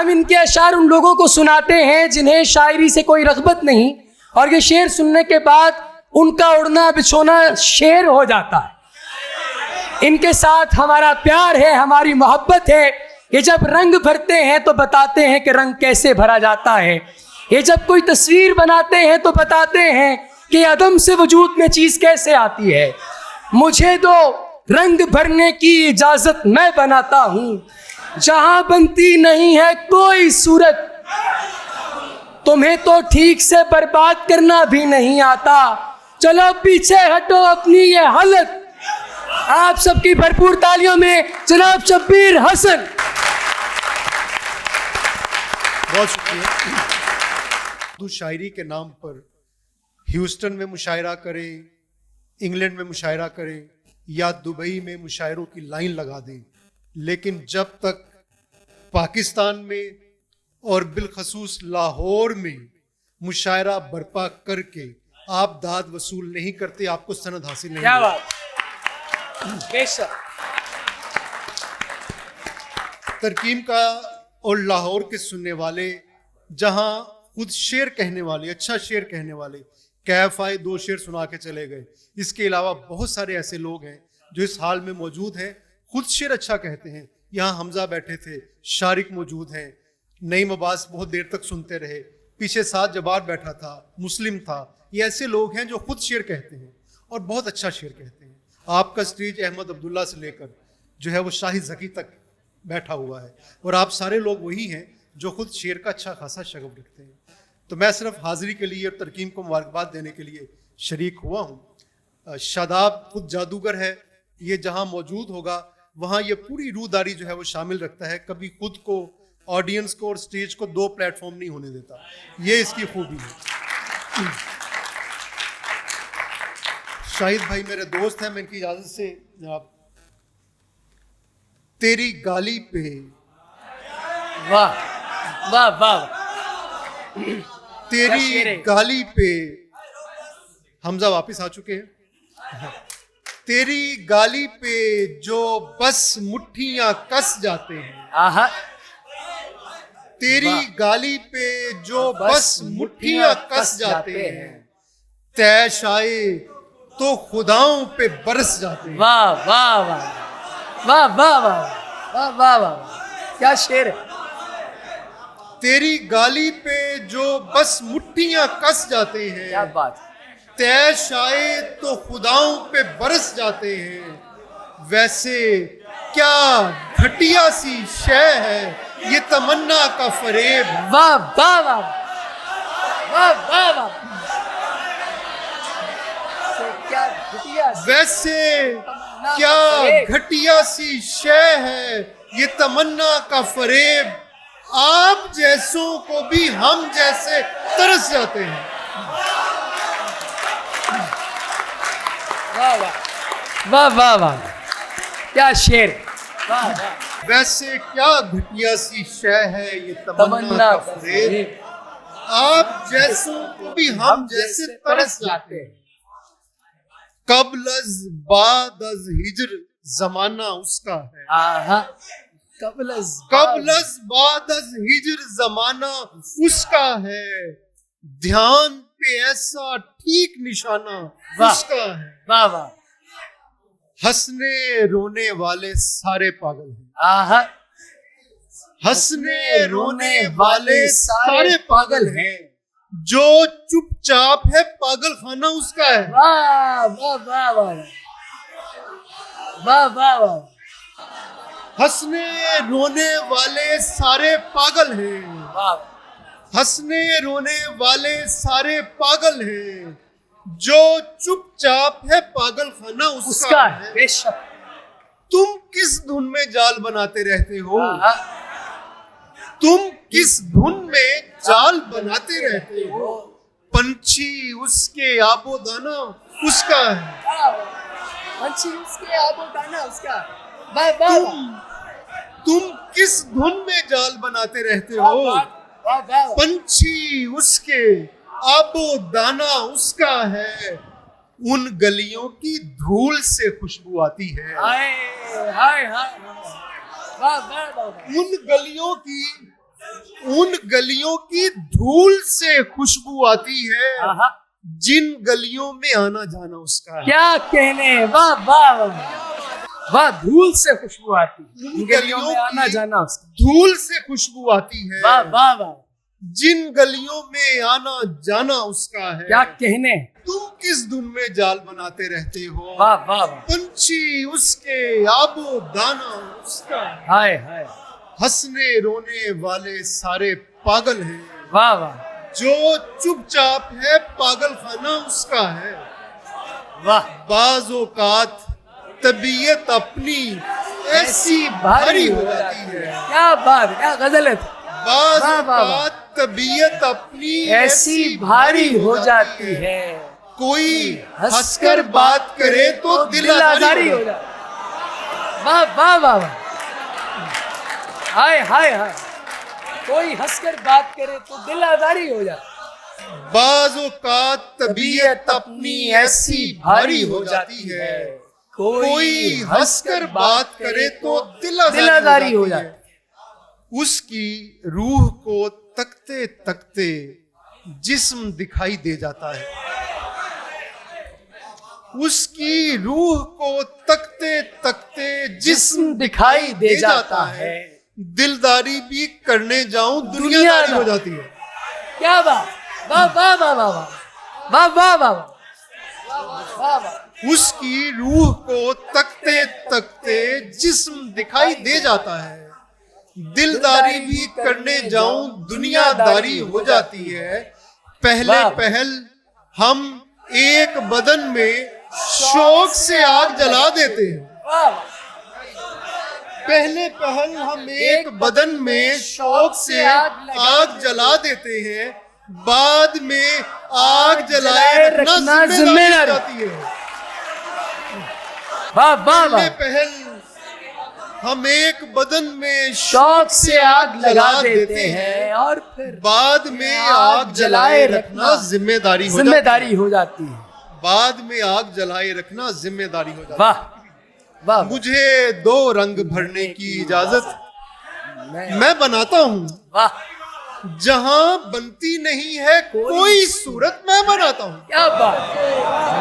हम इनके अशार उन लोगों को सुनाते हैं जिन्हें शायरी से कोई रग़बत नहीं, और ये शेर सुनने के बाद उनका उड़ना बिछोना शेर हो जाता है। इनके साथ हमारा प्यार है, हमारी मोहब्बत है। ये जब रंग भरते हैं तो बताते हैं कि रंग कैसे भरा जाता है। ये जब कोई तस्वीर बनाते हैं तो बताते हैं कि अदम से वजूद में चीज़ कैसे आती है। मुझे दो रंग भरने की इजाज़त, मैं बनाता हूँ जहाँ बनती नहीं है कोई सूरत। तुम्हें तो ठीक से बर्बाद करना भी नहीं आता, चलो पीछे हटो अपनी ये हालत। आप सबकी भरपूर तालियों में जनाब शब्बीर हसन। बहुत शुक्रिया। उर्दू शायरी के नाम पर ह्यूस्टन में मुशायरा करें, इंग्लैंड में मुशायरा करें या दुबई में मुशायरों की लाइन लगा दें, लेकिन जब तक पाकिस्तान में और बिलखसूस लाहौर में मुशायरा बर्पा करके आप दाद वसूल नहीं करते, आपको सनद हासिल नहीं। क्या बात, बेशक। तरकीम का और लाहौर के सुनने वाले, जहां खुद शेर कहने वाले, अच्छा शेर कहने वाले कैफ आए 2 शेर सुना के चले गए। इसके अलावा बहुत सारे ऐसे लोग हैं जो इस हाल में मौजूद हैं, खुद शेर अच्छा कहते हैं। यहाँ हमजा बैठे थे, शारिक मौजूद हैं, नईम अब्बास बहुत देर तक सुनते रहे, पीछे साथ जबार बैठा था, मुस्लिम था। ये ऐसे लोग हैं जो खुद शेर कहते हैं और बहुत अच्छा शेर कहते हैं। आपका स्टेज अहमद अब्दुल्ला से लेकर जो है वो शाहिद ज़की तक बैठा हुआ है, और आप सारे लोग वही हैं जो खुद शेर का अच्छा खासा शगफ रखते हैं। तो मैं सिर्फ हाज़िरी के लिए और तरकीम को मुबारकबाद देने के लिए शरीक हुआ हूँ। शादाब खुद जादूगर है, ये जहाँ मौजूद होगा वहाँ ये पूरी रूहदारी जो है वो शामिल रखता है। कभी खुद को, ऑडियंस को और स्टेज को 2 प्लेटफॉर्म नहीं होने देता, ये इसकी खूबी है। शाहिद भाई मेरे दोस्त हैं, मैं इनकी इजाज़त से आप तेरी गाली पे। वाह वाह वाह। तेरी गाली पे, हमजा वापस आ चुके हैं। तेरी गाली पे जो बस मुट्ठियां कस जाते हैं। आहा। तेरी गाली पे जो बस मुट्ठियां कस जाते हैं, तैश आए तो खुदाओं पे बरस जाते हैं। वाह वाह वाह वाह वाह वाह वाह वाह वाह, क्या शेर है। तेरी गाली पे जो बस मुट्ठियां कस जाते हैं, क्या बात। तैश आए तो खुदाओं पे बरस जाते हैं। वैसे क्या घटिया सी शय है ये तमन्ना का फरेब। वाह वाह वाह वाह वाह वाह। क्या घटिया, वैसे क्या घटिया सी शय है ये तमन्ना का फरेब। आप जैसों को भी हम जैसे तरस जाते हैं। वाह वाह वाह वाह वाह, क्या शेर। वाह वाह। वैसे क्या घटिया सी शय है ये तमन्ना का फरेब। आप जैसों को भी हम जैसे तरस जाते हैं। कब्लज़ बादज़ हिज्र ज़माना उसका है। आहा। कब्लज़ बादज़ हिज्र ज़माना उसका है। ध्यान पे ऐसा ठीक निशाना उसका है। वाह वाह। हंसने रोने वाले सारे पागल हैं। आहा। हंसने रोने वाले सारे पागल हैं। जो चुपचाप है पागल खाना उसका है। वाह वाह वाह वाह वाह वाह वाह। हंसने रोने वाले सारे पागल हैं। वाह। हंसने रोने वाले सारे पागल हैं। जो चुपचाप है पागल खाना उसका है। बेशक। तुम किस धुन में जाल बनाते रहते हो। तुम किस धुन में जाल बनाते रहते हो। पंछी उसके आबोदाना उसका है। पंछी उसके आबोदाना उसका। तुम किस धुन में जाल बनाते रहते हो। पंछी उसके आबोदाना उसका है। उन गलियों की धूल से खुशबू आती है। हाय हाय हाय। उन गलियों की उन गलियों की धूल से खुशबू आती है आहा, जिन गलियों में आना जाना उसका है। क्या कहने, वाह वाह वाह वाह, धूल से खुशबू आती है, उन गलियों में गलियों आना की जाना उसका, धूल से खुशबू आती है, वाह वाह वाह, जिन गलियों में आना जाना उसका है। क्या कहने, तुम किस धुन में जाल बनाते रहते हो, वाह वाह वाह, पंछी उसके आबो दाना उसका है। हाय हाय, हंसने रोने वाले सारे पागल हैं, वाह वाह जो चुपचाप है पागल खाना उसका है। वाह, बाज औकात तबीयत अपनी ऐसी भारी हो जाती है, क्या बात, क्या गजल है, बाज वाह, वाह, वाह। औकात तबीयत अपनी ऐसी भारी हो जाती है, कोई हंसकर बात करे तो दिल आजारी हो जाता जाती। वाह वाह वाह वाह, हाय हाय हाय, कोई हंसकर बात करे तो दिल आजारी हो जाती, बाज औकात तबीयत अपनी ऐसी भारी हो जाती है, कोई हंसकर बात करे तो दिल आजारी हो जाती है। उसकी रूह को तकते तकते जिस्म दिखाई दे जाता है, उसकी रूह को तकते तकते जिस्म दिखाई दे जाता है, दिलदारी भी करने जाऊं दुनियादारी हो जाती है। क्या बात, वाह वाह वाह वाह वाह वाह वाह वाह वाह, उसकी रूह को तकते तकते जिस्म दिखाई दे जाता है, दिलदारी भी करने जाऊं दुनियादारी हो जाती है। पहले वाह। पहल हम एक बदन में शौक से आग जला देते हैं, वाह वाह, पहले पहल हम एक बदन में शौक से आग जला देते हैं, बाद में आग जलाए रखना जिम्मेदारी हो जाती है। वाह वाह पहले वाह, पहल हम एक बदन में शौक से आग लगा देते हैं और फिर बाद में आग जलाए रखना जिम्मेदारी हो जाती है। जिम्मेदारी हो जाती है। बाद में आग जलाए रखना जिम्मेदारी हो जाती है। वाह वाह, मुझे 2 रंग भरने की इजाजत मैं बनाता हूँ, वाह, जहाँ बनती नहीं है कोई सूरत मैं बनाता हूँ। क्या बात,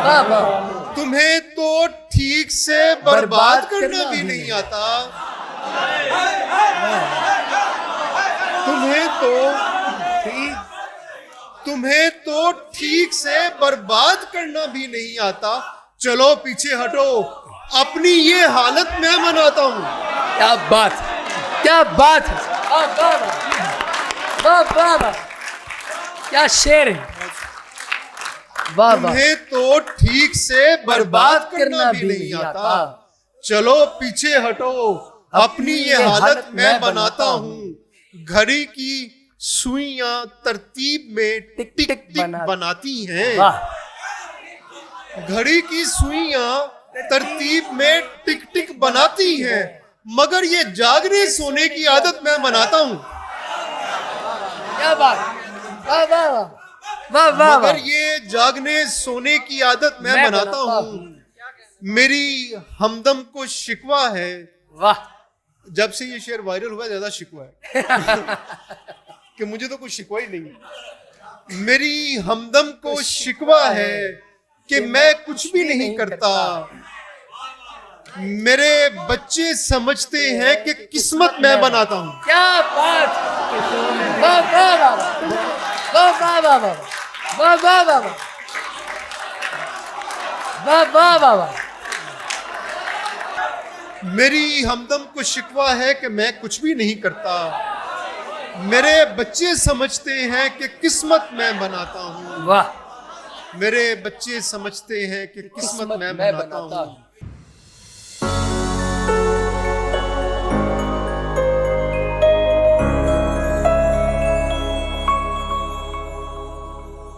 वाह वाह, तुम्हें तो ठीक से बर्बाद करना भी नहीं आता, तुम्हें तो ठीक से बर्बाद करना भी नहीं आता। चलो पीछे हटो, अपनी ये हालत मैं मनाता हूँ। क्या बात, क्या बात है, वाह वाह वाह वाह वाह, क्या शेर है, वाह वाह, तुम्हें तो ठीक से बर्बाद करना भी नहीं आता। चलो पीछे हटो, अपनी ये हालत मैं बनाता हूँ। घड़ी की सुइयां तरतीब में टिक टिक टिक बनाती हैं, घड़ी की सुइयां तरतीब में टिक टिक बनाती हैं, मगर ये जागने सोने की आदत मैं बनाता हूँ। क्या बात, वाह वाह वाह वाह, मगर ये जागने सोने की आदत मैं बनाता हूँ। मेरी हमदम को शिकवा है, वाह, जब से ये शेर वायरल हुआ ज्यादा शिकवा है कि मुझे तो कुछ शिकवा ही नहीं। मेरी हमदम को शिकवा है कि मैं कुछ भी नहीं करता। मेरे बच्चे समझते हैं कि किस्मत मैं बनाता हूँ। क्या बात, वाह वाह वाह वाह वाह वाह वाह वाह वाह वाह वाह वाह वाह, मेरी हमदम को शिकवा है कि मैं कुछ भी नहीं करता। मेरे बच्चे समझते हैं कि किस्मत मैं बनाता हूँ। वाह, मेरे बच्चे समझते हैं कि किस्मत मैं बनाता हूँ।